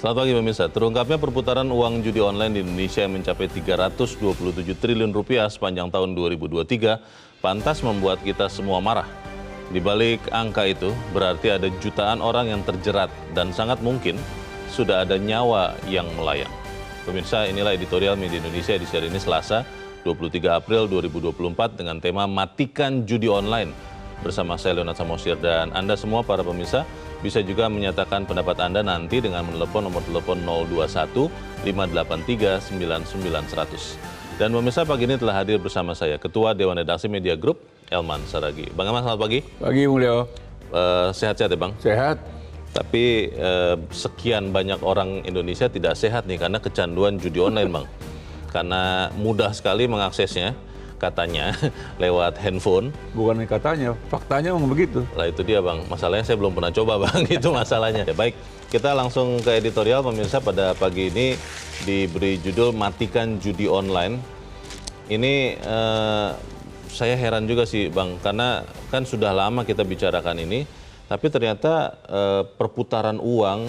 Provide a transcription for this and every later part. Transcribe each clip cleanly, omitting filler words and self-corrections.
Selamat pagi pemirsa. Terungkapnya perputaran uang judi online di Indonesia yang mencapai 327 triliun rupiah sepanjang tahun 2023 pantas membuat kita semua marah. Di balik angka itu berarti ada jutaan orang yang terjerat dan sangat mungkin sudah ada nyawa yang melayang. Pemirsa, inilah editorial Media Indonesia di seri ini Selasa 23 April 2024 dengan tema Matikan Judi Online. Bersama saya Leonard Samosir dan Anda semua para pemirsa bisa juga menyatakan pendapat Anda nanti dengan menelepon nomor telepon 021 583 9900. Dan pemirsa, pagi ini telah hadir bersama saya Ketua Dewan Redaksi Media Group, Elman Saragih. Bang Elman, selamat pagi. Pagi, Bung Leo. Sehat-sehat ya Bang? Sehat. Tapi sekian banyak orang Indonesia tidak sehat nih karena kecanduan judi online Bang. Karena mudah sekali mengaksesnya, katanya lewat handphone. Bukan katanya, faktanya memang begitu. Lah itu dia Bang, masalahnya saya belum pernah coba Bang, itu masalahnya. Ya, baik, kita langsung ke editorial pemirsa. Pada pagi ini diberi judul Matikan Judi Online. Ini saya heran juga sih Bang, karena kan sudah lama kita bicarakan ini, tapi ternyata perputaran uang,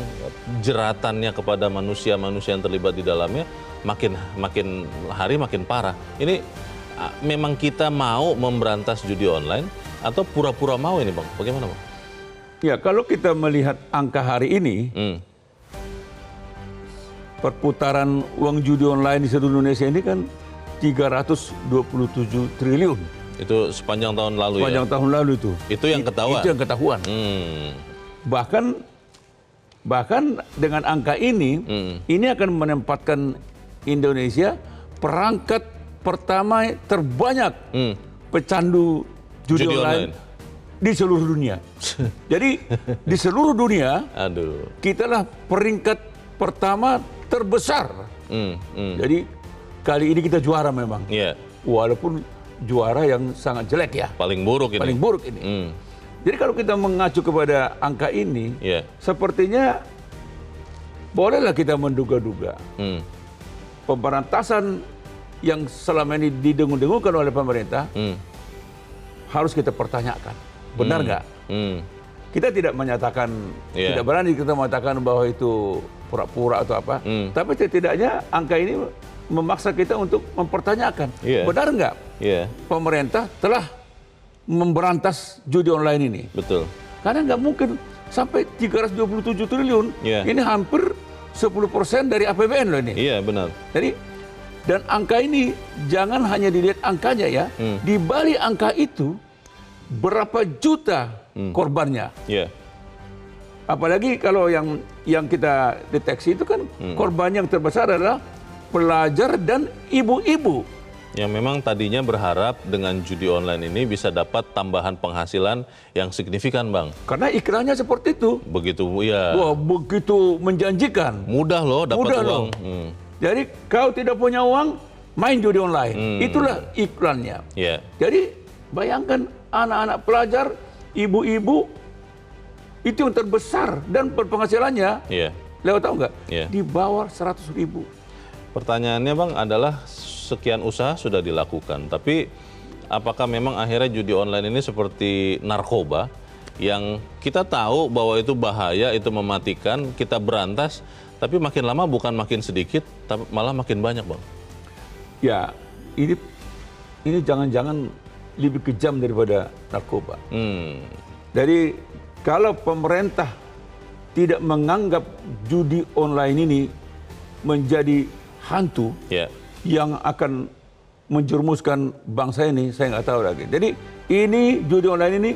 jeratannya kepada manusia-manusia yang terlibat di dalamnya makin hari makin parah. Ini memang kita mau memberantas judi online atau pura-pura mau ini Bang? Bagaimana Bang? Ya, kalau kita melihat angka hari ini, perputaran uang judi online di seluruh Indonesia ini kan 327 triliun. Itu sepanjang tahun lalu sepanjang tahun lalu itu. Itu yang ketahuan? Itu yang ketahuan. Bahkan dengan angka ini, ini akan menempatkan Indonesia perangkat pertama terbanyak pecandu judi online di seluruh dunia. Jadi di seluruh dunia, kita lah peringkat pertama terbesar. Jadi kali ini kita juara memang. Walaupun juara yang sangat jelek ya. Paling buruk ini. Paling buruk ini. Jadi kalau kita mengacu kepada angka ini, sepertinya bolehlah kita menduga-duga. Pemberantasan yang selama ini didengung-dengungkan oleh pemerintah harus kita pertanyakan, benar nggak? Kita tidak menyatakan, tidak berani kita mengatakan bahwa itu pura-pura atau apa, tapi setidaknya angka ini memaksa kita untuk mempertanyakan, benar nggak pemerintah telah memberantas judi online ini? Betul. Karena nggak mungkin sampai 327 triliun, ini hampir 10% dari APBN loh ini. Iya, benar. Dan angka ini jangan hanya dilihat angkanya ya, di balik angka itu berapa juta korbannya. Apalagi kalau yang kita deteksi itu kan korban yang terbesar adalah pelajar dan ibu-ibu. Yang memang tadinya berharap dengan judi online ini bisa dapat tambahan penghasilan yang signifikan Bang. Karena iklannya seperti itu. Begitu ya. Wah, begitu menjanjikan. Mudah loh dapat uang. Jadi kau tidak punya uang, main judi online. Itulah iklannya. Jadi bayangkan anak-anak pelajar, ibu-ibu, itu yang terbesar dan penghasilannya, Leo tahu nggak? Di bawah 100.000. Pertanyaannya Bang adalah sekian usaha sudah dilakukan, tapi apakah memang akhirnya judi online ini seperti narkoba yang kita tahu bahwa itu bahaya, itu mematikan, kita berantas, tapi makin lama bukan makin sedikit, tapi malah makin banyak Bang? Ya, ini jangan-jangan lebih kejam daripada narkoba. Jadi kalau pemerintah tidak menganggap judi online ini menjadi hantu yang akan menjerumuskan bangsa ini, saya nggak tahu lagi. Jadi ini judi online ini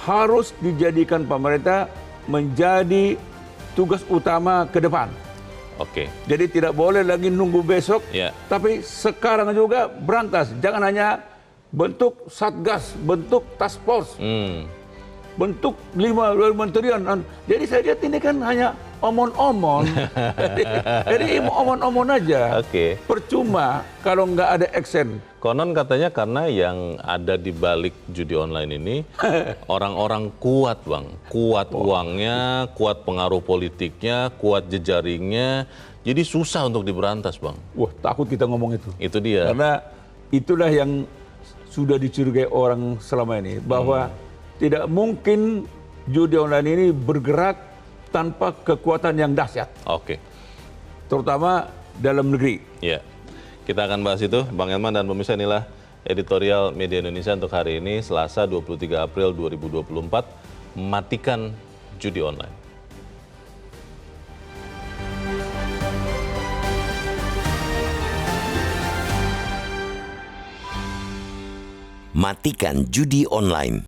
harus dijadikan pemerintah menjadi tugas utama ke depan. Jadi tidak boleh lagi nunggu besok, tapi sekarang juga berantas. Jangan hanya bentuk satgas, bentuk task force, bentuk 5 kementerian. Jadi saya lihat ini kan hanya omon-omon. jadi omon-omon aja. Percuma kalau nggak ada action. Konon katanya karena yang ada di balik judi online ini orang-orang kuat Bang, kuat uangnya, kuat pengaruh politiknya, kuat jejaringnya, jadi susah untuk diberantas Bang. Wah, takut kita ngomong itu. Itu dia. Karena itulah yang sudah dicurigai orang selama ini, bahwa tidak mungkin judi online ini bergerak tanpa kekuatan yang dahsyat. terutama dalam negeri. Ya, kita akan bahas itu, Bang Elman, dan pemirsa, inilah editorial Media Indonesia untuk hari ini, Selasa 23 April 2024, matikan judi online. Matikan judi online.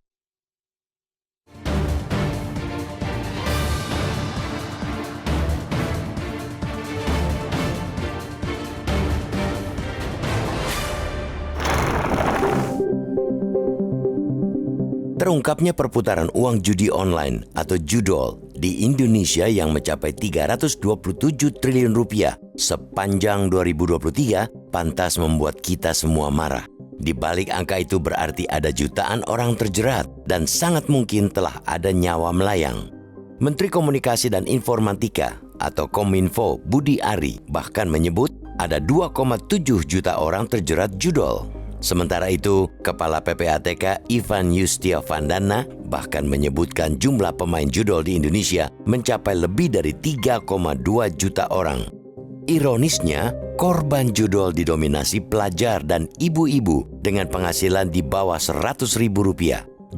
Terungkapnya perputaran uang judi online atau judol di Indonesia yang mencapai 327 triliun rupiah sepanjang 2023 pantas membuat kita semua marah. Di balik angka itu berarti ada jutaan orang terjerat dan sangat mungkin telah ada nyawa melayang. Menteri Komunikasi dan Informatika atau Kominfo Budi Ari bahkan menyebut ada 2,7 juta orang terjerat judol. Sementara itu, Kepala PPATK Ivan Yustiavandana bahkan menyebutkan jumlah pemain judol di Indonesia mencapai lebih dari 3,2 juta orang. Ironisnya, korban judol didominasi pelajar dan ibu-ibu dengan penghasilan di bawah Rp100.000.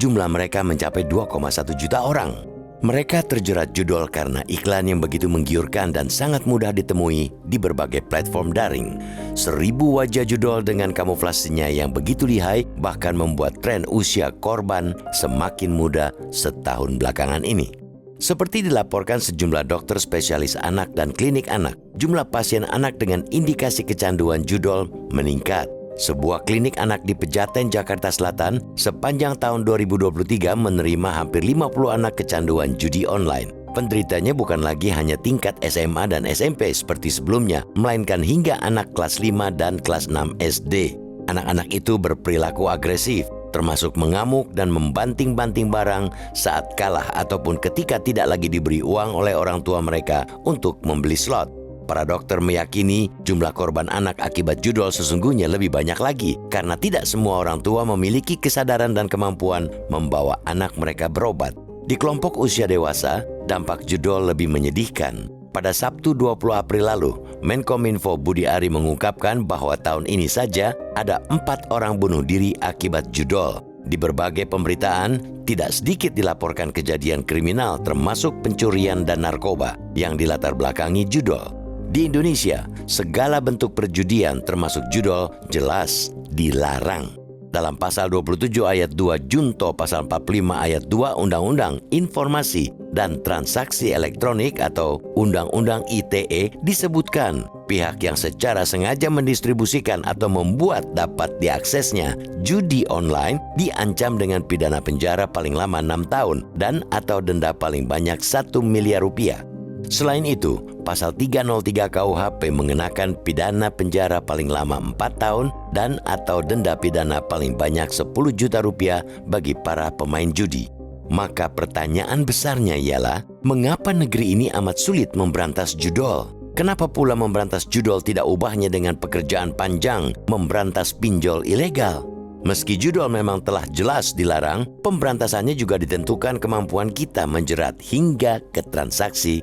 Jumlah mereka mencapai 2,1 juta orang. Mereka terjerat judol karena iklan yang begitu menggiurkan dan sangat mudah ditemui di berbagai platform daring. 1.000 wajah judol dengan kamuflasenya yang begitu lihai bahkan membuat tren usia korban semakin muda setahun belakangan ini. Seperti dilaporkan sejumlah dokter spesialis anak dan klinik anak, jumlah pasien anak dengan indikasi kecanduan judol meningkat. Sebuah klinik anak di Pejaten, Jakarta Selatan sepanjang tahun 2023 menerima hampir 50 anak kecanduan judi online. Penderitanya bukan lagi hanya tingkat SMA dan SMP seperti sebelumnya, melainkan hingga anak kelas 5 dan kelas 6 SD. Anak-anak itu berperilaku agresif, termasuk mengamuk dan membanting-banting barang saat kalah ataupun ketika tidak lagi diberi uang oleh orang tua mereka untuk membeli slot. Para dokter meyakini jumlah korban anak akibat judol sesungguhnya lebih banyak lagi karena tidak semua orang tua memiliki kesadaran dan kemampuan membawa anak mereka berobat. Di kelompok usia dewasa, dampak judol lebih menyedihkan. Pada Sabtu 20 April lalu, Menkominfo Budi Ari mengungkapkan bahwa tahun ini saja ada 4 orang bunuh diri akibat judol. Di berbagai pemberitaan, tidak sedikit dilaporkan kejadian kriminal termasuk pencurian dan narkoba yang dilatar belakangi judol. Di Indonesia, segala bentuk perjudian termasuk judol jelas dilarang. Dalam pasal 27 ayat 2 Junto pasal 45 ayat 2 Undang-Undang Informasi dan Transaksi Elektronik atau Undang-Undang ITE disebutkan pihak yang secara sengaja mendistribusikan atau membuat dapat diaksesnya judi online diancam dengan pidana penjara paling lama 6 tahun dan atau denda paling banyak 1 miliar rupiah. Selain itu, pasal 303 KUHP mengenakan pidana penjara paling lama 4 tahun dan atau denda pidana paling banyak 10 juta rupiah bagi para pemain judi. Maka pertanyaan besarnya ialah, mengapa negeri ini amat sulit memberantas judol? Kenapa pula memberantas judol tidak ubahnya dengan pekerjaan panjang memberantas pinjol ilegal? Meski judol memang telah jelas dilarang, pemberantasannya juga ditentukan kemampuan kita menjerat hingga ke transaksi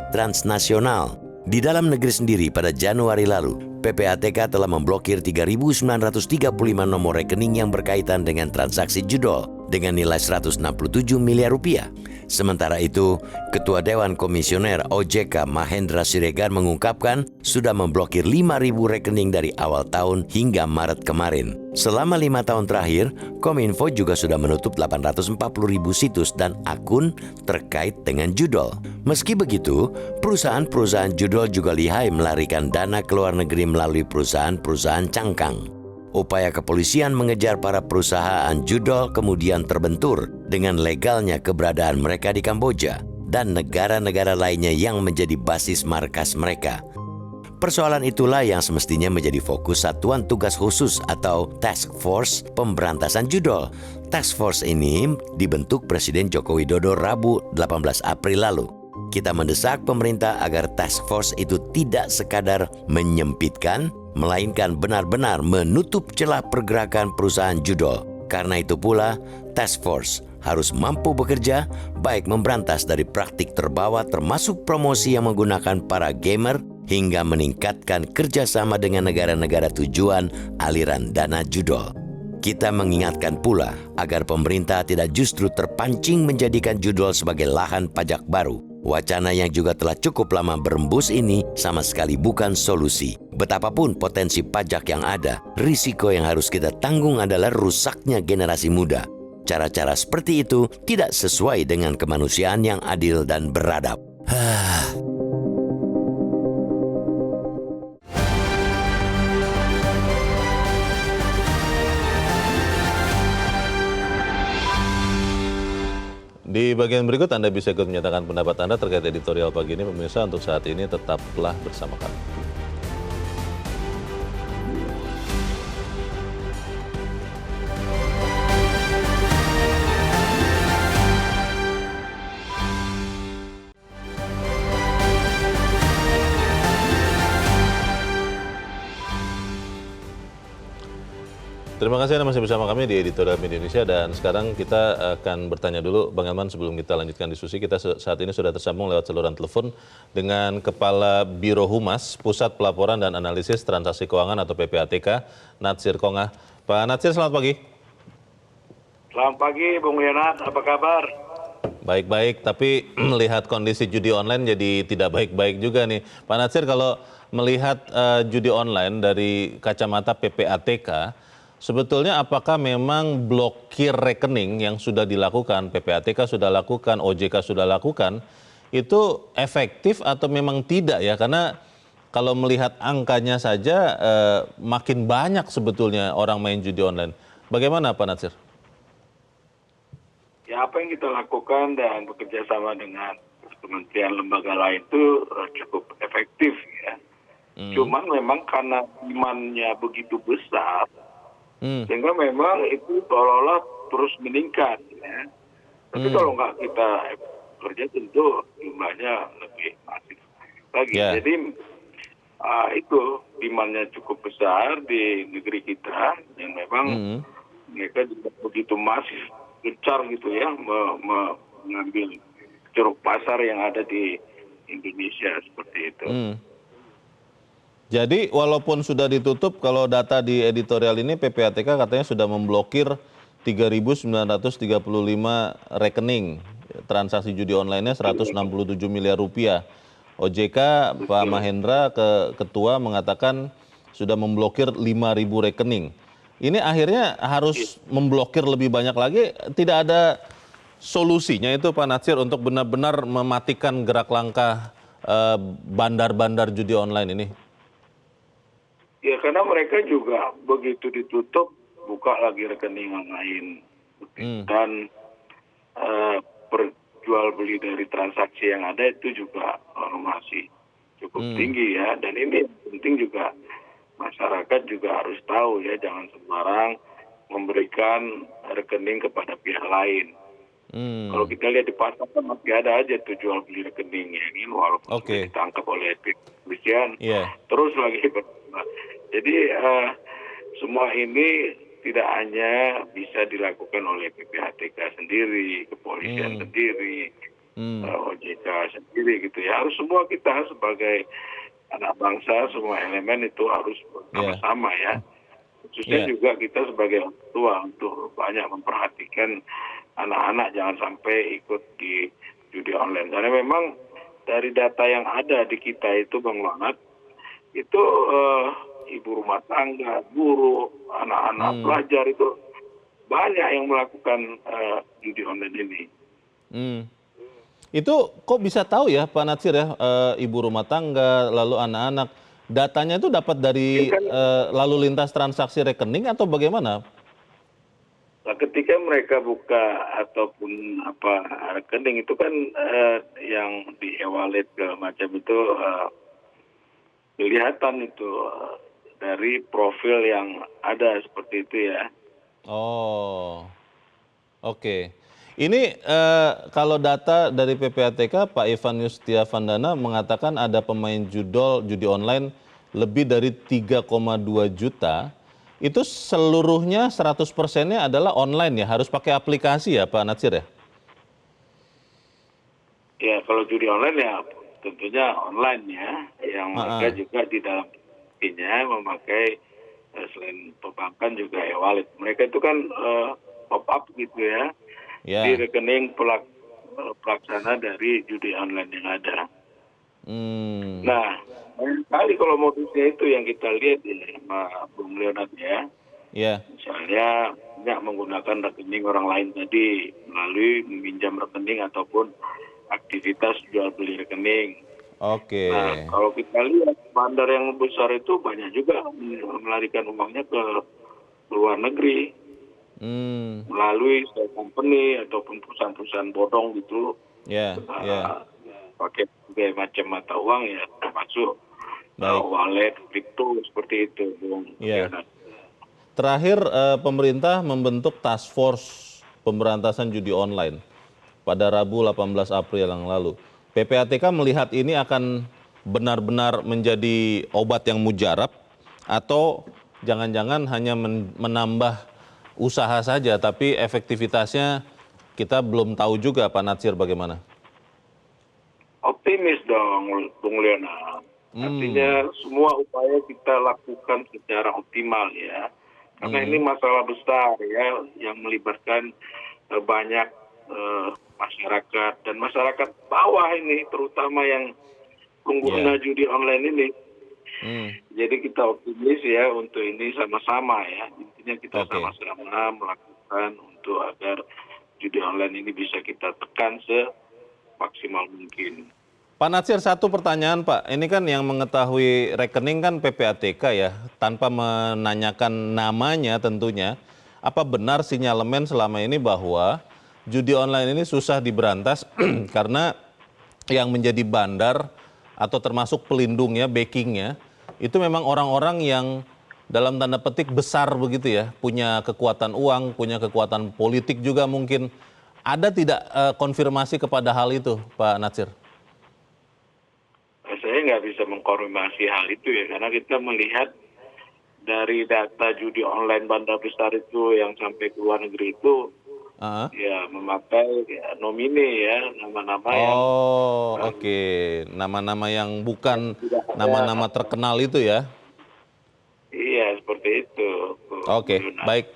transnasional. Di dalam negeri sendiri pada Januari lalu, PPATK telah memblokir 3.935 nomor rekening yang berkaitan dengan transaksi judol dengan nilai 167 miliar rupiah. Sementara itu, Ketua Dewan Komisioner OJK Mahendra Siregar mengungkapkan sudah memblokir 5.000 rekening dari awal tahun hingga Maret kemarin. Selama 5 tahun terakhir, Kominfo juga sudah menutup 840.000 situs dan akun terkait dengan judol. Meski begitu, perusahaan-perusahaan judol juga lihai melarikan dana ke luar negeri melalui perusahaan-perusahaan cangkang. Upaya kepolisian mengejar para perusahaan judol kemudian terbentur dengan legalnya keberadaan mereka di Kamboja dan negara-negara lainnya yang menjadi basis markas mereka. Persoalan itulah yang semestinya menjadi fokus Satuan Tugas Khusus atau Task Force Pemberantasan Judol. Task Force ini dibentuk Presiden Joko Widodo Rabu 18 April lalu. Kita mendesak pemerintah agar task force itu tidak sekadar menyempitkan, melainkan benar-benar menutup celah pergerakan perusahaan judol. Karena itu pula, task force harus mampu bekerja, baik memberantas dari praktik terbawa termasuk promosi yang menggunakan para gamer hingga meningkatkan kerjasama dengan negara-negara tujuan aliran dana judol. Kita mengingatkan pula agar pemerintah tidak justru terpancing menjadikan judol sebagai lahan pajak baru. Wacana yang juga telah cukup lama berembus ini sama sekali bukan solusi. Betapapun potensi pajak yang ada, risiko yang harus kita tanggung adalah rusaknya generasi muda. Cara-cara seperti itu tidak sesuai dengan kemanusiaan yang adil dan beradab. Di bagian berikut Anda bisa ikut menyatakan pendapat Anda terkait editorial pagi ini. Pemirsa, untuk saat ini tetaplah bersama kami. Terima kasih Anda masih bersama kami di Editorial Media Indonesia, dan sekarang kita akan bertanya dulu Bang Elman sebelum kita lanjutkan diskusi. Kita saat ini sudah tersambung lewat saluran telepon dengan Kepala Biro Humas Pusat Pelaporan dan Analisis Transaksi Keuangan atau PPATK, Natsir Kongah. Pak Natsir, selamat pagi. Selamat pagi Bung Yonat, apa kabar? Baik-baik, tapi melihat kondisi judi online jadi tidak baik-baik juga nih. Pak Natsir, kalau melihat judi online dari kacamata PPATK, sebetulnya apakah memang blokir rekening yang sudah dilakukan, PPATK sudah lakukan, OJK sudah lakukan, itu efektif atau memang tidak ya? Karena kalau melihat angkanya saja makin banyak sebetulnya orang main judi online. Bagaimana Pak Natsir? Ya, apa yang kita lakukan dan bekerja sama dengan kementerian lembaga lain itu cukup efektif ya. Cuman memang karena demand-nya begitu besar, sehingga memang itu seolah-olah terus meningkat ya. Tapi kalau nggak kita kerja tentu jumlahnya lebih masif lagi. Yeah. Jadi itu demand-nya cukup besar di negeri kita, dan memang mereka juga begitu masif, gencar gitu ya, mengambil ceruk pasar yang ada di Indonesia seperti itu. Jadi walaupun sudah ditutup, kalau data di editorial ini PPATK katanya sudah memblokir 3.935 rekening. Transaksi judi online-nya 167 miliar rupiah. OJK Pak Mahendra Ketua mengatakan sudah memblokir 5.000 rekening. Ini akhirnya harus memblokir lebih banyak lagi, tidak ada solusinya itu Pak Natsir untuk benar-benar mematikan gerak langkah bandar-bandar judi online ini? Ya, karena mereka juga begitu ditutup, buka lagi rekening yang lain. Dan perjual beli dari transaksi yang ada itu juga masih cukup tinggi ya. Dan ini penting juga, masyarakat juga harus tahu ya, jangan sembarang memberikan rekening kepada pihak lain. Kalau kita lihat di pasar kan masih ada aja tuh jual beli rekening ya, ini walaupun sudah ditangkap oleh kepolisian, terus lagi berkembang. Jadi semua ini tidak hanya bisa dilakukan oleh PPATK sendiri, kepolisian sendiri, OJK sendiri gitu ya. Harus semua kita sebagai anak bangsa, semua elemen itu harus bersama-sama ya. Khususnya juga kita sebagai orang tua untuk banyak memperhatikan anak-anak jangan sampai ikut di judi online. Karena memang dari data yang ada di kita itu Bang Lonat, itu ibu rumah tangga, guru, anak-anak pelajar itu banyak yang melakukan judi online ini. Itu kok bisa tahu ya Pak Natsir ya, ibu rumah tangga, lalu anak-anak, datanya itu dapat dari lalu lintas transaksi rekening atau bagaimana? Nah, ketika mereka buka ataupun rekening itu kan yang di e-wallet segala macam itu kelihatan itu dari profil yang ada seperti itu ya. Oh, oke. Ini kalau data dari PPATK, Pak Ivan Yustiavandana mengatakan ada pemain judi online lebih dari 3,2 juta Itu seluruhnya 100%-nya adalah online ya, harus pakai aplikasi ya Pak Natsir ya? Ya kalau judi online ya tentunya online ya, yang mereka juga di dalam memakai selain perbankan juga e-wallet. Mereka itu kan top up gitu ya, di rekening pelaksana dari judi online yang ada. Nah, kali kalau modusnya itu yang kita lihat ya, Bung Leonard ya, misalnya tidak menggunakan rekening orang lain tadi melalui meminjam rekening ataupun aktivitas jual beli rekening. Oke. Nah, kalau kita lihat bandar yang besar itu banyak juga melarikan uangnya ke luar negeri melalui shell company ataupun perusahaan-perusahaan bodong gitu. Pakai berbagai macam mata uang ya, termasuk wallet, kripto seperti itu, Bung. Terakhir pemerintah membentuk task force pemberantasan judi online pada Rabu 18 April yang lalu. PPATK melihat ini akan benar-benar menjadi obat yang mujarab atau jangan-jangan hanya menambah usaha saja, tapi efektivitasnya kita belum tahu juga, Pak Natsir, bagaimana? Optimis dong, Bung Leonard. Artinya semua upaya kita lakukan secara optimal ya. Karena ini masalah besar ya, yang melibatkan banyak masyarakat dan masyarakat bawah ini, terutama yang pengguna judi online ini. Jadi kita optimis ya untuk ini sama-sama ya. Intinya kita sama-sama melakukan untuk agar judi online ini bisa kita tekan semaksimal mungkin. Pak Natsir, satu pertanyaan Pak. Ini kan yang mengetahui rekening kan PPATK ya, tanpa menanyakan namanya tentunya. Apa benar sinyalemen selama ini bahwa judi online ini susah diberantas karena yang menjadi bandar atau termasuk pelindungnya, backingnya, itu memang orang-orang yang dalam tanda petik besar begitu ya, punya kekuatan uang, punya kekuatan politik juga mungkin. Ada tidak konfirmasi kepada hal itu, Pak Natsir? Saya nggak bisa mengkonfirmasi hal itu ya, karena kita melihat dari data judi online bandar besar itu yang sampai ke luar negeri itu, ya memakai nomine ya, nama-nama yang... Oke. Nama-nama yang bukan nama-nama terkenal itu ya? Iya, seperti itu. Oke, baik.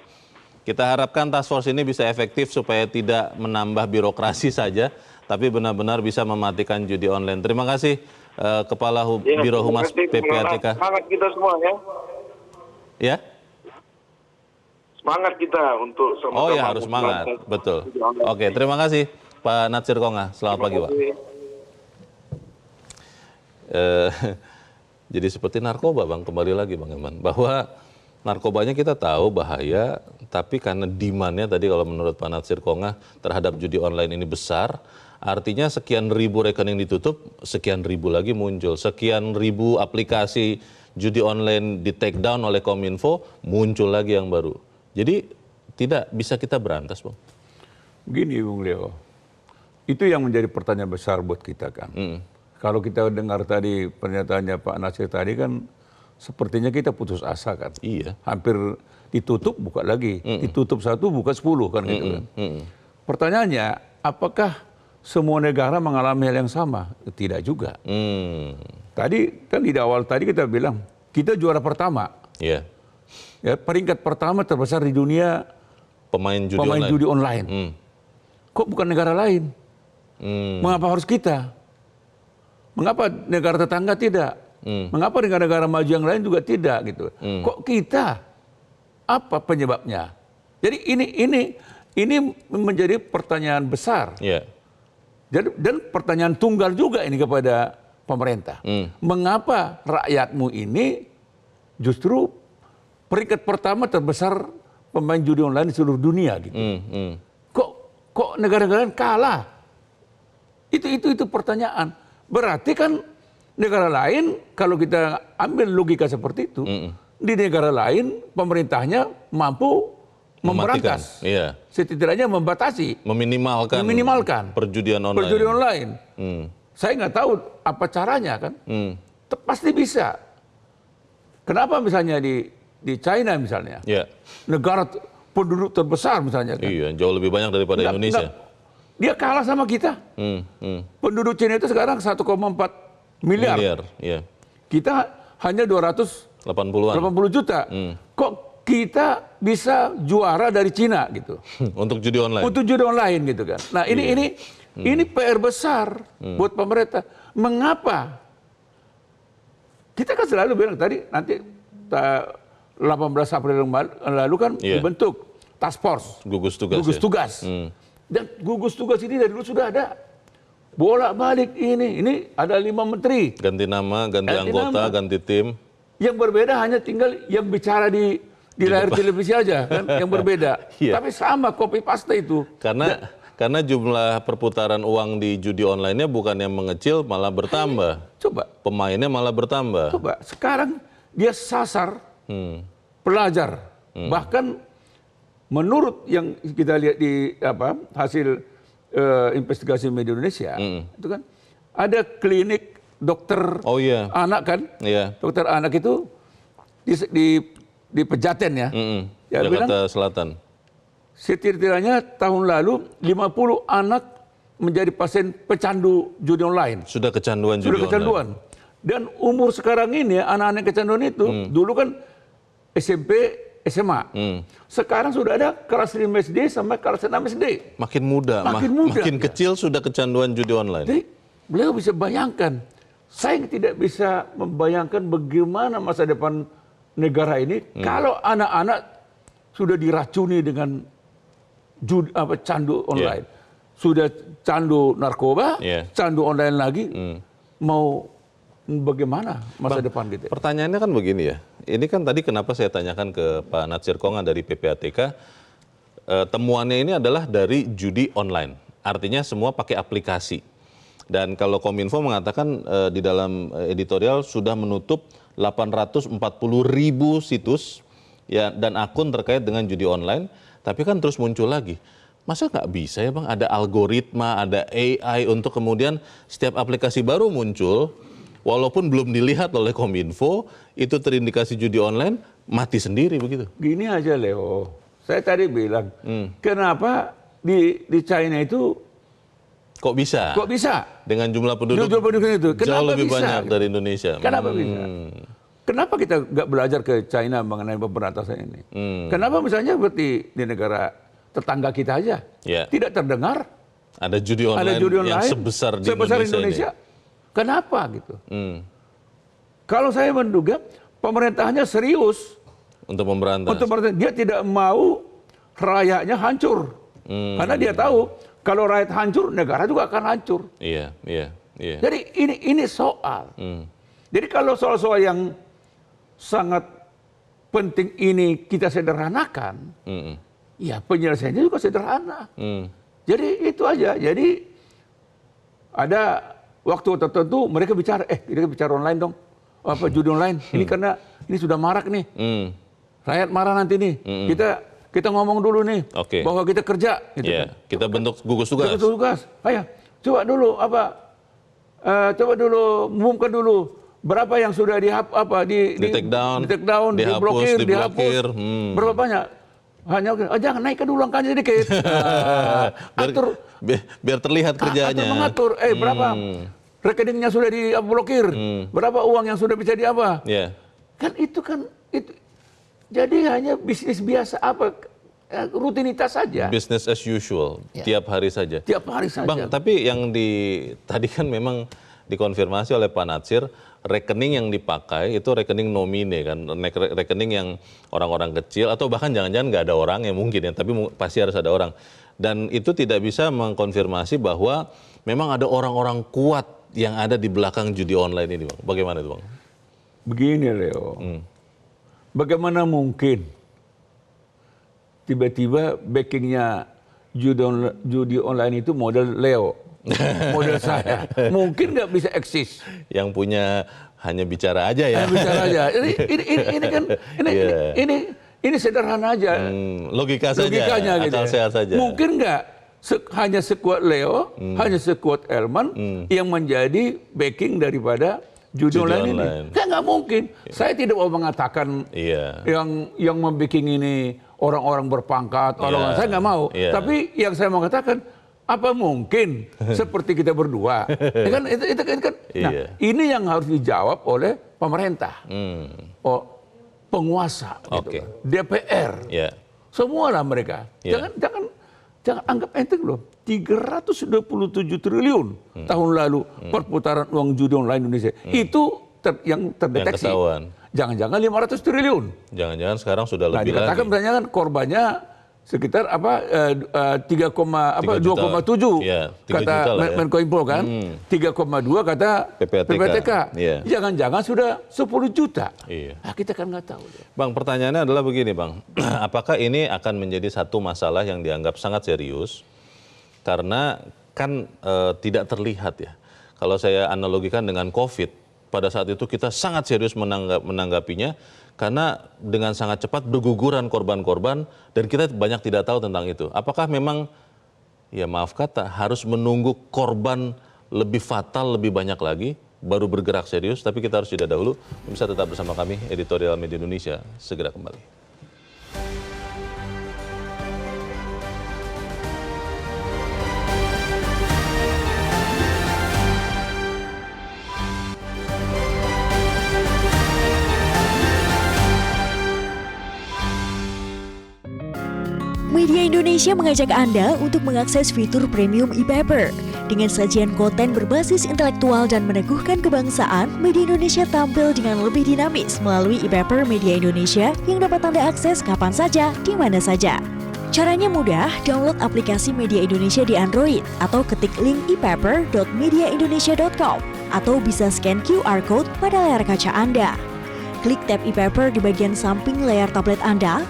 Kita harapkan task force ini bisa efektif supaya tidak menambah birokrasi saja, tapi benar-benar bisa mematikan judi online. Terima kasih Kepala Biro Humas PPATK. Semangat kita semua ya. Ya? Semangat kita untuk sama-sama. Oh ya, harus semangat, betul. Oke, terima kasih Pak Natsir Konga. Selamat pagi Pak. Jadi seperti narkoba Bang, kembali lagi Bang Eman. Bahwa narkobanya kita tahu bahaya, tapi karena demand-nya tadi kalau menurut Pak Natsir Konga terhadap judi online ini besar, artinya sekian ribu rekening ditutup, sekian ribu lagi muncul. Sekian ribu aplikasi judi online di take down oleh Kominfo, muncul lagi yang baru. Jadi tidak bisa kita berantas, Bang. Begini, Bung Leo. Itu yang menjadi pertanyaan besar buat kita kan. Kalau kita dengar tadi pernyataannya Pak Natsir tadi kan, sepertinya kita putus asa kan. Iya. Hampir ditutup, buka lagi. Ditutup 1, buka 10 kan gitu kan. Pertanyaannya, apakah semua negara mengalami hal yang sama? Tidak juga. Tadi kan di awal tadi kita bilang, kita juara pertama. Iya. Ya, peringkat pertama terbesar di dunia pemain judi online. Kok bukan negara lain? Mengapa harus kita? Mengapa negara tetangga tidak? Mengapa negara-negara maju yang lain juga tidak gitu? Kok kita? Apa penyebabnya? Jadi ini menjadi pertanyaan besar. Yeah. Dan pertanyaan tunggal juga ini kepada pemerintah. Mengapa rakyatmu ini justru peringkat pertama terbesar pemain judi online di seluruh dunia gitu? Kok negara-negara lain kalah? Itu pertanyaan. Berarti kan negara lain, kalau kita ambil logika seperti itu, di negara lain pemerintahnya mampu memberantas, setidaknya membatasi, meminimalkan perjudian online. Saya nggak tahu apa caranya kan, pasti bisa. Kenapa misalnya di di China misalnya, Ya. negara penduduk terbesar misalnya kan. Iya, jauh lebih banyak daripada Indonesia. Dia kalah sama kita. Penduduk China itu sekarang 1,4 miliar. Ya. Kita hanya 280 80-an. juta. Kok kita bisa juara dari Cina gitu? Untuk judi online. Untuk judi online gitu kan. Nah ini PR besar buat pemerintah. Mengapa? Kita kan selalu bilang tadi nanti 18 April yang lalu kan dibentuk task force. Gugus tugas. Gugus tugas. Dan gugus tugas ini dari dulu sudah ada. Bolak-balik ini ada 5 menteri. Ganti nama, ganti anggota, ganti tim. Yang berbeda hanya tinggal yang bicara di layar televisi aja kan, yang berbeda. Iya. Tapi sama copy paste itu. Karena jumlah perputaran uang di judi online-nya bukan yang mengecil, malah bertambah. Coba. Pemainnya malah bertambah. Coba. Sekarang dia sasar pelajar. Bahkan menurut yang kita lihat di hasil investigasi media Indonesia, itu kan ada klinik dokter anak kan, dokter anak itu di Pejaten ya, ya Jakarta bilang, Selatan. setidaknya tahun lalu 50 anak menjadi pasien pecandu judi online. Sudah kecanduan judi Sudah kecanduan. online. Dan umur sekarang ini anak-anak kecanduan itu dulu kan SMP, SMA. Sekarang sudah ada kelas 5 SD sampai kelas 6 SD. Makin muda, makin kecil sudah kecanduan judi online. Jadi beliau bisa bayangkan. Saya tidak bisa membayangkan bagaimana masa depan negara ini kalau anak-anak sudah diracuni dengan candu online. Sudah candu narkoba, candu online lagi. Mau bagaimana masa depan kita? Pertanyaannya kan begini ya. Ini kan tadi kenapa saya tanyakan ke Pak Natsir Konga dari PPATK, temuannya ini adalah dari judi online. Artinya semua pakai aplikasi. Dan kalau Kominfo mengatakan di dalam editorial sudah menutup 840.000 situs ya dan akun terkait dengan judi online. Tapi kan terus muncul lagi. Masa nggak bisa ya Bang, ada algoritma, ada AI untuk kemudian setiap aplikasi baru muncul, walaupun belum dilihat oleh Kominfo, itu terindikasi judi online, mati sendiri begitu. Gini aja Leo, saya tadi bilang, kenapa di China itu kok bisa? Kok bisa? Dengan jumlah penduduk itu. Jauh lebih banyak dari Indonesia. Kenapa bisa? Kenapa kita nggak belajar ke China mengenai pemberantasan ini? Kenapa misalnya seperti di negara tetangga kita aja, tidak terdengar? Ada judi online, yang sebesar di Indonesia. Kenapa gitu? Kalau saya menduga pemerintahnya serius untuk memberantas. Dia tidak mau rakyatnya hancur. Karena dia tahu kalau rakyat hancur, negara juga akan hancur. Iya. Jadi ini soal. Jadi kalau soal-soal yang sangat penting ini kita sederhanakan, ya penyelesaiannya juga sederhana. Jadi itu aja. Jadi ada waktu tertentu mereka bicara, kita bicara online dong, judi online. Ini karena ini sudah marak nih, rakyat marah nanti nih. Kita ngomong dulu nih, bahwa kita kerja. Gitu kan. Kita bentuk gugus tugas. Gugus tugas. Ayo, coba dulu umumkan dulu berapa yang sudah di take down, dihapus. Berapa banyak? Hanya jangan naikkan dulu angkanya sedikit. Atur biar terlihat kerjanya. Mengatur berapa rekeningnya sudah diblokir, berapa uang yang sudah bisa Kan itu jadi hanya bisnis biasa rutinitas saja. Business as usual, tiap hari saja. Tiap hari saja. Bang, tapi yang tadi kan memang dikonfirmasi oleh Pak Natsir, rekening yang dipakai itu rekening nomine kan, rekening yang orang-orang kecil atau bahkan jangan-jangan nggak ada orang ya mungkin ya, tapi pasti harus ada orang. Dan itu tidak bisa mengkonfirmasi bahwa memang ada orang-orang kuat yang ada di belakang judi online ini, Bang. Bagaimana itu, Bang? Begini, Leo. Bagaimana mungkin tiba-tiba backingnya judi online itu model Leo, model saya, mungkin nggak bisa eksis. Yang punya hanya bicara aja ya. Bicara aja. Ini sederhana aja. Logika saja. Logikanya akal gitu. Sehat saja. Mungkin nggak hanya sekuat Leo, hanya sekuat Elman yang menjadi backing daripada judi online ini. online. Kan nggak mungkin. Saya tidak mau mengatakan Iya. yang membuat ini orang-orang berpangkat, orang-orang, saya nggak mau. Iya. Tapi yang saya mau katakan, apa mungkin seperti kita berdua? Ya kan, itu kan. Nah, Iya. ini yang harus dijawab oleh pemerintah, penguasa, Oke. gitu kan. DPR, Ya. semua lah mereka. Iya. Jangan anggap enteng loh. 327 triliun tahun lalu perputaran uang judi online Indonesia. Itu yang terdeteksi. Yang ketahuan. Jangan-jangan 500 triliun. Jangan-jangan sekarang sudah Nah, lebih dikatakan lagi. misalnya kan korbannya sekitar 3 juta. 2,7 Iya, 3 kata juta lah ya. Menkominfo kan. 3,2 kata PPATK. Iya. Jangan-jangan sudah 10 juta. Iya. Nah, kita kan nggak tahu. Bang, pertanyaannya adalah begini, Bang. Apakah ini akan menjadi satu masalah yang dianggap sangat serius? Karena kan tidak terlihat ya. Kalau saya analogikan dengan COVID, pada saat itu kita sangat serius menanggapinya karena dengan sangat cepat berguguran korban-korban dan kita banyak tidak tahu tentang itu. Apakah memang, ya maaf kata, harus menunggu korban lebih fatal, lebih banyak lagi, baru bergerak serius? Tapi kita harus jeda dahulu. Bisa tetap bersama kami, Editorial Media Indonesia. Segera kembali. Media Indonesia mengajak Anda untuk mengakses fitur premium e-paper. Dengan sajian konten berbasis intelektual dan meneguhkan kebangsaan, Media Indonesia tampil dengan lebih dinamis melalui e-paper Media Indonesia yang dapat Anda akses kapan saja, di mana saja. Caranya mudah, download aplikasi Media Indonesia di Android atau ketik link e-paper.mediaindonesia.com atau bisa scan QR code pada layar kaca Anda. Klik tab e-paper di bagian samping layar tablet Anda,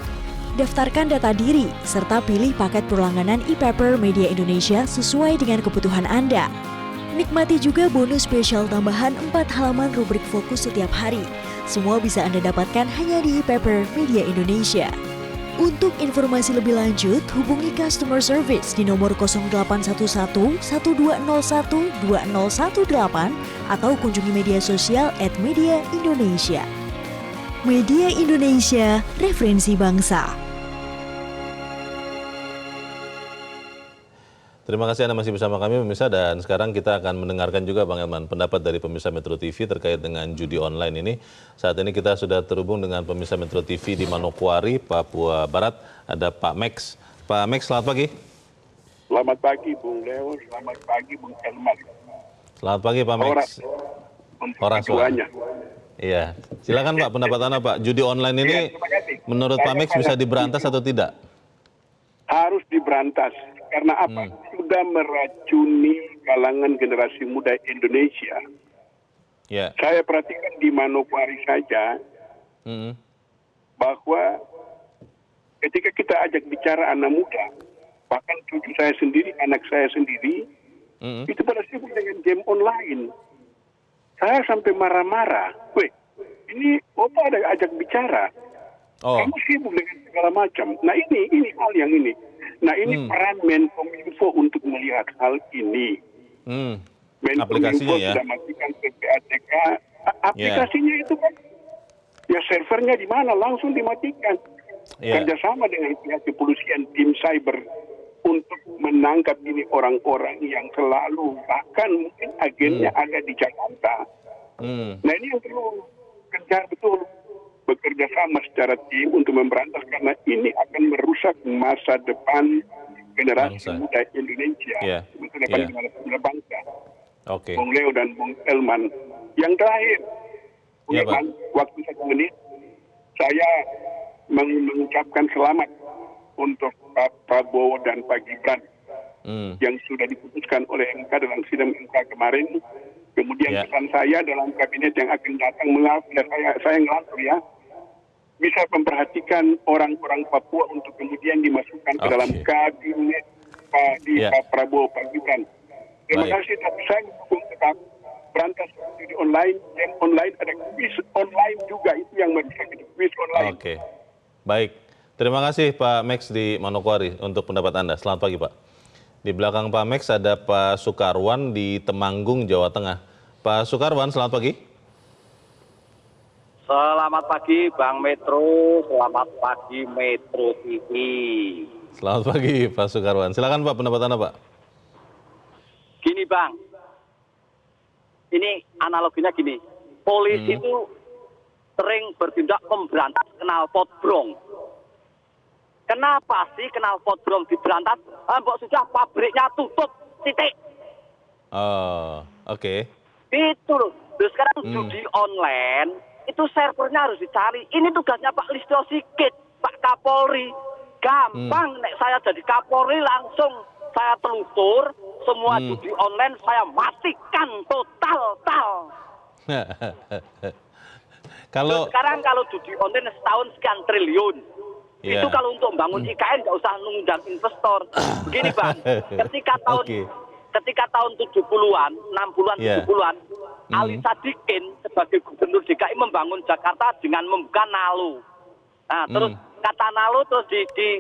daftarkan data diri, serta pilih paket berlangganan e-paper Media Indonesia sesuai dengan kebutuhan Anda. Nikmati juga bonus spesial tambahan 4 halaman rubrik fokus setiap hari. Semua bisa Anda dapatkan hanya di e-paper Media Indonesia. Untuk informasi lebih lanjut, hubungi customer service di nomor 0811 1201 2018 atau kunjungi media sosial @Media Indonesia. Media Indonesia, referensi bangsa. Terima kasih Anda masih bersama kami pemirsa, dan sekarang kita akan mendengarkan juga Bang Elman pendapat dari pemirsa Metro TV terkait dengan judi online ini. Saat ini kita sudah terhubung dengan pemirsa Metro TV di Manokwari, Papua Barat. Ada Pak Max. Pak Max, selamat pagi. Selamat pagi Bung Leo, selamat pagi Bung Elman. Selamat pagi Pak Max. Orang Keduanya. Iya, silakan Pak, pendapat Anda Pak. Judi online ini menurut Pak Max bisa diberantas atau tidak? Harus diberantas. Karena apa? Sudah meracuni kalangan generasi muda Indonesia. Ya. Saya perhatikan di Manokwari saja bahwa ketika kita ajak bicara anak muda, bahkan cucu saya sendiri, anak saya sendiri, itu pada sibuk dengan game online. Saya sampai marah-marah. Weh, ini Opa ada ajak bicara. Kamu sibuk dengan segala macam. Nah ini hal yang ini. Nah ini peran Menkominfo untuk melihat hal ini. Menkominfo ya? sudah matikan PPATK. Aplikasinya itu kan, ya servernya di mana langsung dimatikan. Kerjasama dengan pihak kepolisian, tim cyber untuk menangkap ini orang-orang yang selalu bahkan mungkin agennya ada di Jakarta. Nah ini yang perlu kejar betul. Bekerja sama secara tim untuk memberantas karena ini akan merusak masa depan generasi muda Indonesia, masa depan generasi bangsa. Bung Leo dan Bung Elman. Yang terakhir, Bung Elman, waktu 1 menit, saya mengucapkan selamat untuk Pak Prabowo dan Pak Gibran yang sudah diputuskan oleh MK dalam sidang MK kemarin. Kemudian pesan saya dalam kabinet yang akan datang, saya ngelantur ya, bisa memperhatikan orang-orang Papua untuk kemudian dimasukkan ke dalam kabinet Pak Prabowo, Pak Gibran. Terima kasih, tapi saya mendukung tetap berantas judi online, game online, ada quiz online juga, itu yang merusak itu, quiz online. Baik. Terima kasih Pak Max di Manokwari untuk pendapat Anda. Selamat pagi Pak. Di belakang Pak Max ada Pak Sukarwan di Temanggung, Jawa Tengah. Pak Sukarwan, selamat pagi. Selamat pagi Bang Metro, selamat pagi Metro TV. Selamat pagi Pak Sukarwan. Silakan Pak, pendapat Anda Pak. Gini Bang, ini analoginya gini, polisi itu sering bertindak memberantas knalpot brong. Kenapa sih knalpot brong diberantas? Mbok sudah pabriknya tutup, titik. Oh, oke. Itu loh. Terus sekarang judi online itu servernya harus dicari. Ini tugasnya Pak Listio Sigit, Pak Kapolri. Gampang, nek saya jadi Kapolri langsung saya telusur semua judi online, saya matikan total. Kalau sekarang kalau judi online setahun sekian triliun. Yeah. Itu kalau untuk membangun IKN nggak usah nunggang investor. Begini Bang, ketika tahun 70-an, 60-an, 70-an, Ali Sadikin sebagai gubernur DKI membangun Jakarta dengan membuka Nalu. Nah, terus kata Nalu terus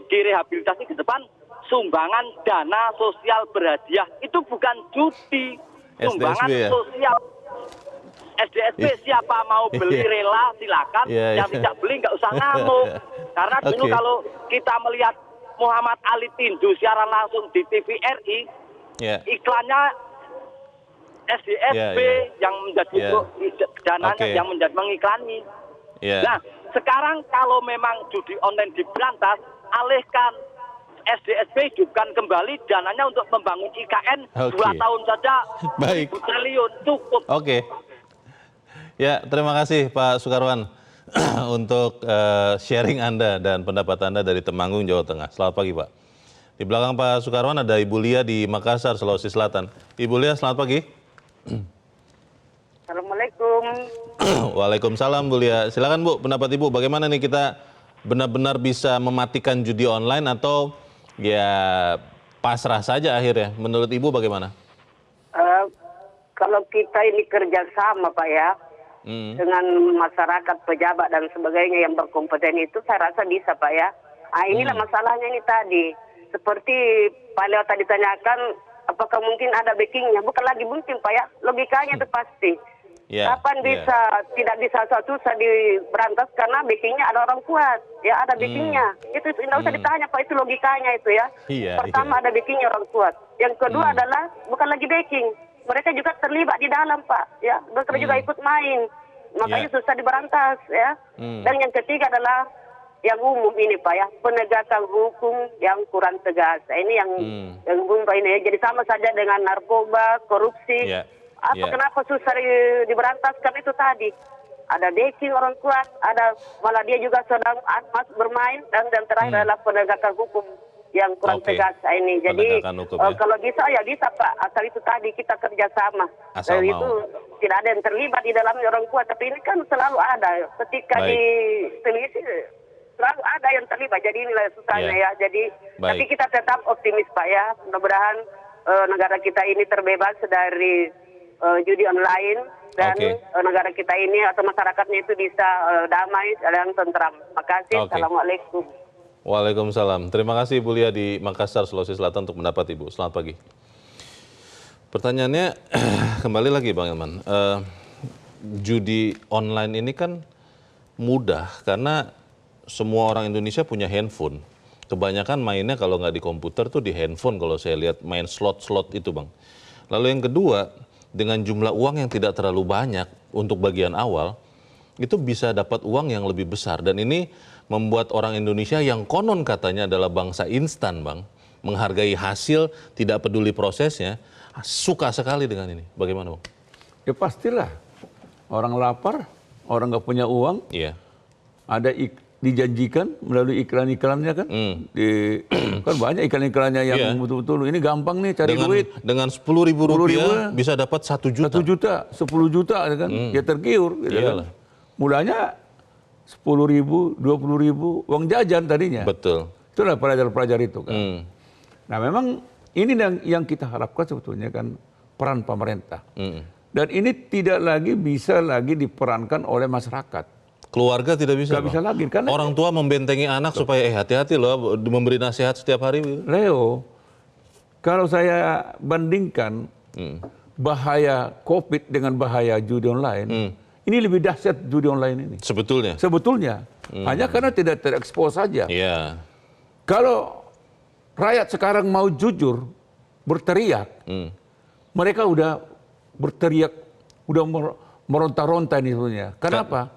direhabilitasi ke depan sumbangan dana sosial berhadiah. Itu bukan judi, sumbangan SDSB, ya? sosial. SDSB siapa mau beli rela silakan, yang tidak beli nggak usah ngamuk. Karena dulu kalau kita melihat Muhammad Ali Tindu siaran langsung di TVRI, iklannya SDSB yang menjadi dananya yang menjadi mengiklani. Nah, sekarang kalau memang judi online diberantas, alihkan SDSB hidupkan kembali dananya untuk membangun IKN 2 tahun saja. Baik. 1.000 triliun cukup. Oke. Ya, terima kasih Pak Sukarwan untuk sharing Anda dan pendapat Anda dari Temanggung, Jawa Tengah. Selamat pagi Pak. Di belakang Pak Sukarwan ada Ibu Lia di Makassar, Sulawesi Selatan. Ibu Lia, selamat pagi. Assalamualaikum. Waalaikumsalam Bu Lia. Silakan Bu, pendapat Ibu bagaimana nih kita benar-benar bisa mematikan judi online atau ya pasrah saja akhirnya? Menurut Ibu bagaimana? Kalau kita ini kerjasama Pak ya, dengan masyarakat, pejabat dan sebagainya yang berkompeten itu saya rasa bisa Pak ya. Inilah masalahnya ini tadi. Seperti Pak Leo tadi tanyakan, apakah mungkin ada backingnya? Bukan lagi mungkin Pak ya, logikanya itu pasti. Kapan bisa, tidak bisa susah diberantas karena backingnya ada orang kuat. Ya ada backingnya. Itu tidak usah ditanya Pak, itu logikanya itu ya. Pertama ada backingnya orang kuat. Yang kedua adalah bukan lagi backing. Mereka juga terlibat di dalam Pak. Ya, mereka juga ikut main. Makanya susah diberantas ya. Dan yang ketiga adalah yang umum ini Pak ya, penegakan hukum yang kurang tegas. Ini yang umum Pak ini ya. Jadi sama saja dengan narkoba, korupsi. Kenapa susah diberantas? Karena itu tadi ada backing orang kuat, ada malah dia juga sedang bermain dan terakhir adalah penegakan hukum yang kurang tegas ini. Jadi kalau bisa ya bisa Pak, asal itu tadi kita kerjasama. Dari itu tidak ada yang terlibat di dalamnya orang kuat, tapi ini kan selalu ada. Ketika di televisi selalu ada yang terlibat. Jadi inilah susahnya ya. Jadi tapi kita tetap optimis Pak ya. Mudah-mudahan negara kita ini terbebas dari judi online dan negara kita ini atau masyarakatnya itu bisa damai dan tentram. Makasih. Assalamualaikum. Waalaikumsalam. Terima kasih Ibu Lia di Makassar, Sulawesi Selatan untuk pendapat Ibu. Selamat pagi. Pertanyaannya kembali lagi Bang Elman. Judi online ini kan mudah karena semua orang Indonesia punya handphone. Kebanyakan mainnya kalau nggak di komputer tuh di handphone kalau saya lihat main slot-slot itu Bang. Lalu yang kedua, dengan jumlah uang yang tidak terlalu banyak untuk bagian awal, itu bisa dapat uang yang lebih besar. Dan ini membuat orang Indonesia yang konon katanya adalah bangsa instan Bang, menghargai hasil, tidak peduli prosesnya, suka sekali dengan ini. Bagaimana Bang? Ya pastilah. Orang lapar, orang nggak punya uang, ada dijanjikan melalui iklan-iklannya kan. Kan banyak iklan-iklannya yang betul-betul ini gampang nih cari duit. Dengan Rp10.000 bisa dapat 1 juta. 1 juta, 10 juta kan. Ya tergiur gitu kan. Mulanya 10.000, 20.000 uang jajan tadinya. Betul. Itulah pelajar-pelajar itu kan. Nah memang ini yang kita harapkan sebetulnya kan peran pemerintah. Dan ini tidak lagi bisa lagi diperankan oleh masyarakat. Keluarga tidak bisa. Tidak bisa lagi. Karena orang tua membentengi anak supaya hati-hati loh, memberi nasihat setiap hari. Leo, kalau saya bandingkan bahaya COVID dengan bahaya judi online, ini lebih dahsyat judi online ini. Sebetulnya. Sebetulnya. Hanya karena tidak terekspos saja. Iya. Kalau rakyat sekarang mau jujur, berteriak, mereka udah berteriak, udah meronta-ronta ini sebenarnya. Kenapa?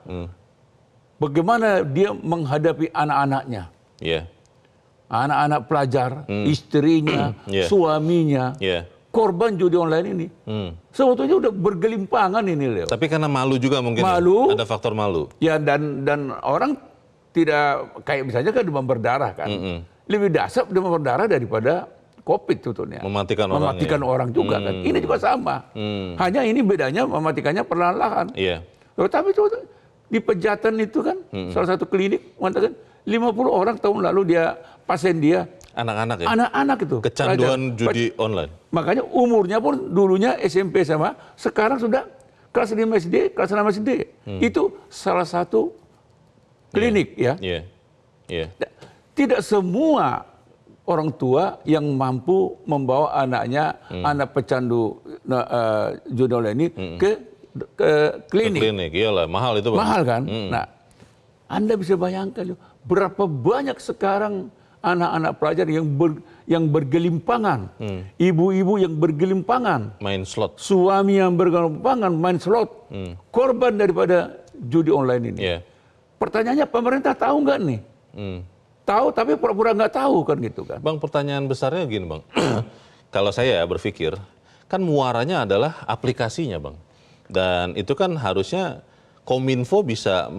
Bagaimana dia menghadapi anak-anaknya. Iya. Anak-anak pelajar, istrinya, suaminya, korban judi online ini. Sebetulnya udah bergelimpangan ini, Leo. Tapi karena malu juga mungkin. Malu. Ada faktor malu. Ya, dan orang tidak, kayak misalnya kan demam berdarah kan. Lebih dahsyat demam berdarah daripada COVID sebetulnya. Mematikan orang juga kan. Ini juga sama. Hanya ini bedanya mematikannya perlahan-lahan. Iya. Tapi itu di Pejaten itu kan, salah satu klinik mengatakan 50 orang tahun lalu pasien dia. Anak-anak ya? Anak-anak itu. Kecanduan judi online. Makanya umurnya pun dulunya SMP SMA, sekarang sudah kelas 5 SD, kelas 6 SD. Itu salah satu klinik ya. Iya. Tidak semua orang tua yang mampu membawa anaknya, anak pecandu judi online ini ke klinik. Ke klinik, iyalah, mahal itu Bang. Mahal kan? Nah, Anda bisa bayangkan berapa banyak sekarang anak-anak pelajar yang bergelimpangan, ibu-ibu yang bergelimpangan, main slot, suami yang bergelimpangan main slot, korban daripada judi online ini. Pertanyaannya, pemerintah tahu nggak nih? Tahu tapi pura-pura nggak tahu kan gitu kan? Bang, pertanyaan besarnya gini Bang, kalau saya berpikir kan muaranya adalah aplikasinya Bang, dan itu kan harusnya Kominfo bisa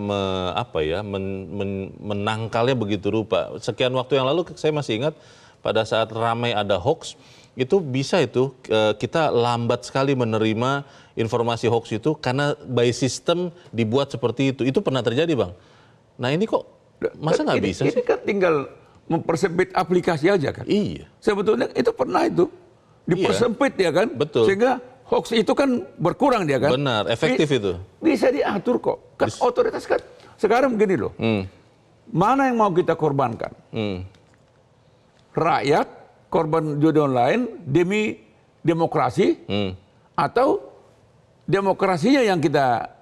menangkalnya begitu rupa. Sekian waktu yang lalu saya masih ingat pada saat ramai ada hoax, itu bisa kita lambat sekali menerima informasi hoax itu karena by system dibuat seperti itu. Itu pernah terjadi Bang. Nah ini kok masa nggak bisa sih? Ini kan tinggal mempersempit aplikasi aja kan? Iya. Sebetulnya itu pernah itu dipersempit ya kan? Betul. Sehingga hoax itu kan berkurang dia kan? Benar, efektif itu. Bisa diatur kok. Kan otoritas kan sekarang begini loh. Mana yang mau kita korbankan? Rakyat, korban judi online demi demokrasi, atau demokrasinya yang kita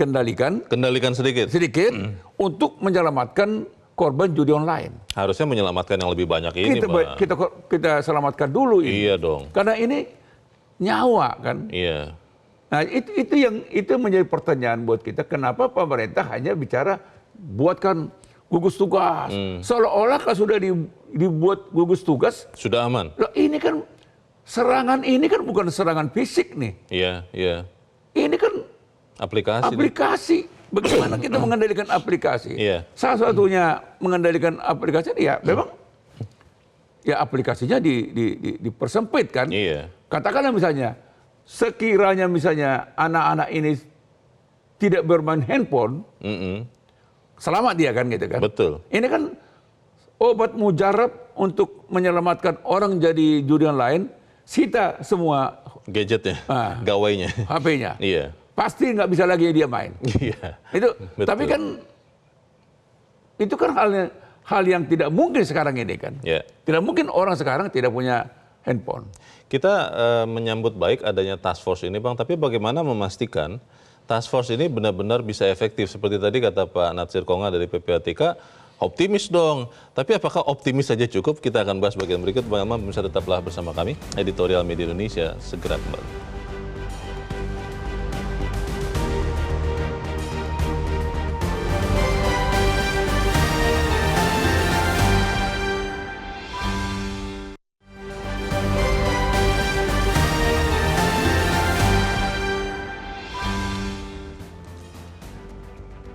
kendalikan sedikit untuk menyelamatkan korban judi online. Harusnya menyelamatkan yang lebih banyak ini, Bang. Kita selamatkan dulu ini. Iya dong. Karena ini nyawa kan. Iya. Nah itu menjadi pertanyaan buat kita. Kenapa pemerintah hanya bicara buatkan gugus tugas? Seolah-olah kalau sudah dibuat gugus tugas sudah aman. Loh, ini kan serangan ini kan bukan serangan fisik nih. Iya. Ini kan aplikasi. Bagaimana kita mengendalikan aplikasi? Iya. Salah satunya mengendalikan aplikasi ya memang ya aplikasinya dipersempit kan. Iya. Katakanlah misalnya sekiranya misalnya anak-anak ini tidak bermain handphone, selamat dia kan gitu kan. Betul. Ini kan obat mujarab untuk menyelamatkan orang jadi judi online, sita semua gadgetnya, gawainya, HP-nya. Iya. Pasti nggak bisa lagi dia main. Iya. Betul. Tapi kan itu kan hal yang tidak mungkin sekarang ini kan. Yeah. Tidak mungkin orang sekarang tidak punya handphone. Kita menyambut baik adanya task force ini Bang, tapi bagaimana memastikan task force ini benar-benar bisa efektif? Seperti tadi kata Pak Natsir Konga dari PPATK, optimis dong. Tapi apakah optimis saja cukup? Kita akan bahas bagian berikut. Bang Amam, bisa tetaplah bersama kami. Editorial Media Indonesia segera kembali.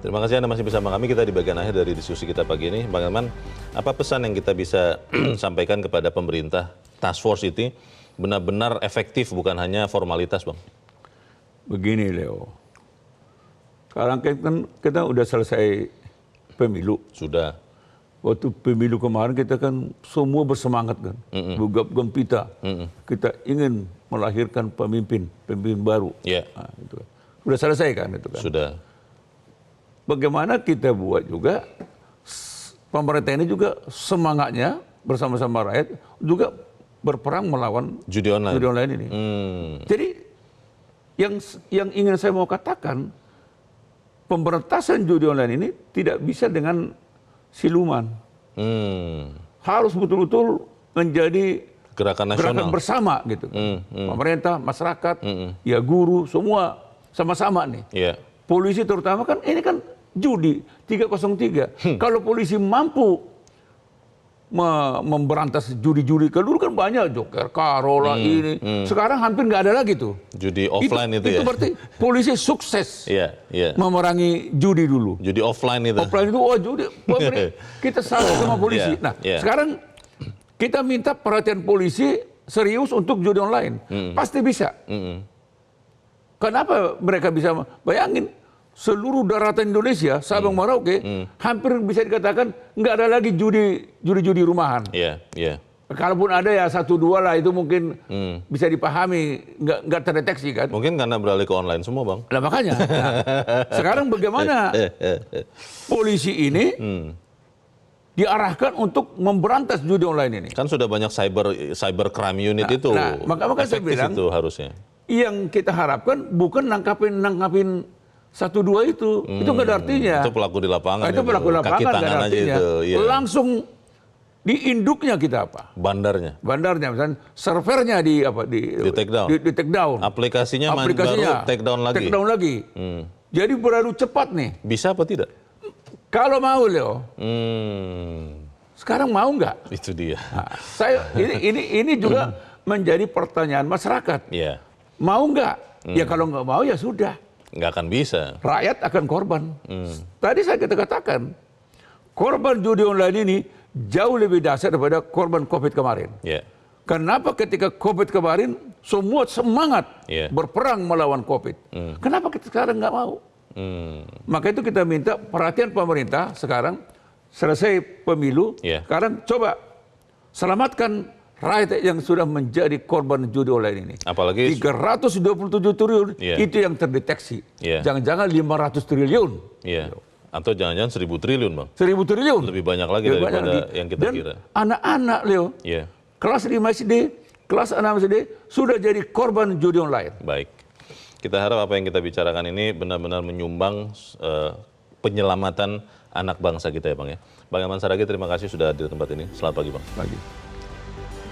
Terima kasih Anda masih bersama kami. Kita di bagian akhir dari diskusi kita pagi ini. Bang Elman, apa pesan yang kita bisa sampaikan kepada pemerintah task force ini benar-benar efektif, bukan hanya formalitas, Bang? Begini, Leo. Sekarang kan kita udah selesai pemilu. Sudah. Waktu pemilu kemarin kita kan semua bersemangat kan. Gegap gempita. Kita ingin melahirkan pemimpin baru. Yeah. Nah, itu. Sudah selesai kan itu kan. Sudah. Bagaimana kita buat juga pemerintah ini juga semangatnya bersama-sama rakyat juga berperang melawan judi online ini. Jadi yang ingin saya mau katakan, pemberantasan judi online ini tidak bisa dengan siluman. Harus betul-betul menjadi gerakan nasional bersama gitu. Pemerintah, masyarakat, ya guru, semua sama-sama nih. Yeah. Polisi terutama kan ini kan judi 303. Kalau polisi mampu memberantas judi-judi, dulu kan banyak Joker, Karola ini. Sekarang hampir nggak ada lagi tuh. Judi offline itu ya. Itu berarti polisi sukses memerangi judi dulu. Judi offline itu. Offline itu judi. Kita salah sama polisi. Nah, sekarang kita minta perhatian polisi serius untuk judi online. Pasti bisa. Kenapa mereka bisa? Bayangin, seluruh daratan Indonesia, Sabang Merauke, hampir bisa dikatakan nggak ada lagi judi rumahan. Kalaupun ada ya 1-2 lah, itu mungkin bisa dipahami, nggak terdeteksi kan. Mungkin karena beralih ke online semua, Bang. Nah makanya, sekarang bagaimana polisi ini diarahkan untuk memberantas judi online ini? Kan sudah banyak cyber crime unit itu. Nah, maka saya bilang, itu harusnya. Yang kita harapkan bukan nangkapin 1-2 itu nggak ada artinya. Itu pelaku di lapangan. Itu pelaku di lapangan nggak ada artinya. Langsung di induknya kita apa? Bandarnya, misalnya servernya di take down. Di take down. Aplikasinya baru take down lagi. Jadi berlalu cepat nih. Bisa apa tidak? Kalau mau, Leo. Sekarang mau nggak? Itu dia. Nah, ini juga menjadi pertanyaan masyarakat. Mau nggak? Ya kalau nggak mau ya sudah. Nggak akan bisa. Rakyat akan korban. Tadi kita katakan, korban judi online ini jauh lebih dahsyat daripada korban COVID kemarin. Kenapa ketika COVID kemarin semua semangat berperang melawan COVID? Kenapa kita sekarang nggak mau? Maka itu kita minta perhatian pemerintah sekarang, selesai pemilu, sekarang coba selamatkan rakyat yang sudah menjadi korban judi online ini. Apalagi 327 triliun itu yang terdeteksi. Jangan-jangan 500 triliun. Atau jangan-jangan 1.000 triliun, Bang. 1.000 triliun. Lebih banyak lagi daripada yang kita kira. Anak-anak, Leo, kelas 5 SD, kelas 6 SD, sudah jadi korban judi online. Baik. Kita harap apa yang kita bicarakan ini benar-benar menyumbang penyelamatan anak bangsa kita ya, Bang ya. Bang Eman Saragih, terima kasih sudah hadir di tempat ini. Selamat pagi, Bang. Pagi.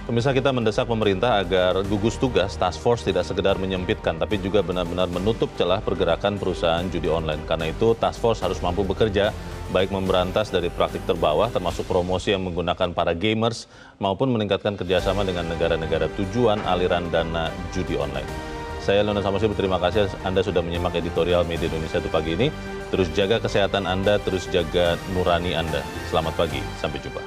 Pemirsa, kita mendesak pemerintah agar gugus tugas task force tidak sekedar menyempitkan, tapi juga benar-benar menutup celah pergerakan perusahaan judi online. Karena itu, task force harus mampu bekerja, baik memberantas dari praktik terbawah, termasuk promosi yang menggunakan para gamers, maupun meningkatkan kerjasama dengan negara-negara tujuan aliran dana judi online. Saya Leonard Samosir, berterima kasih Anda sudah menyimak editorial Media Indonesia itu pagi ini. Terus jaga kesehatan Anda, terus jaga nurani Anda. Selamat pagi, sampai jumpa.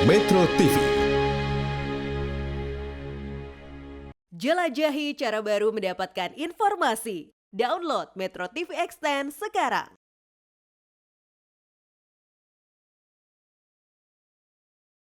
Metro TV. Jelajahi cara baru mendapatkan informasi. Download Metro TV Extend sekarang.